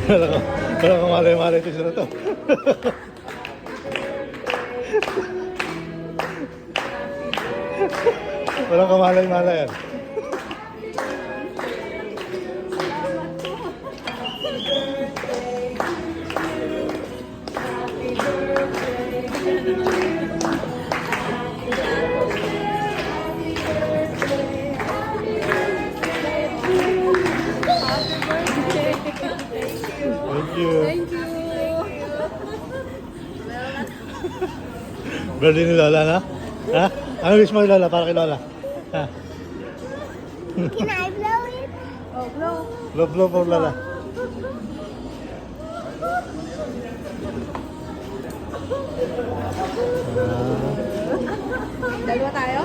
Walang kamalay-malay ito sila to. Walang kamalay-malay yan. Thank you. Thank you. Birthday ni Lola, no? Ha? Ano wish mo Lola para kay Lola? Ha? Can I blow it? Oh, blow. Blow, blow for Lola. Dalawa tayo?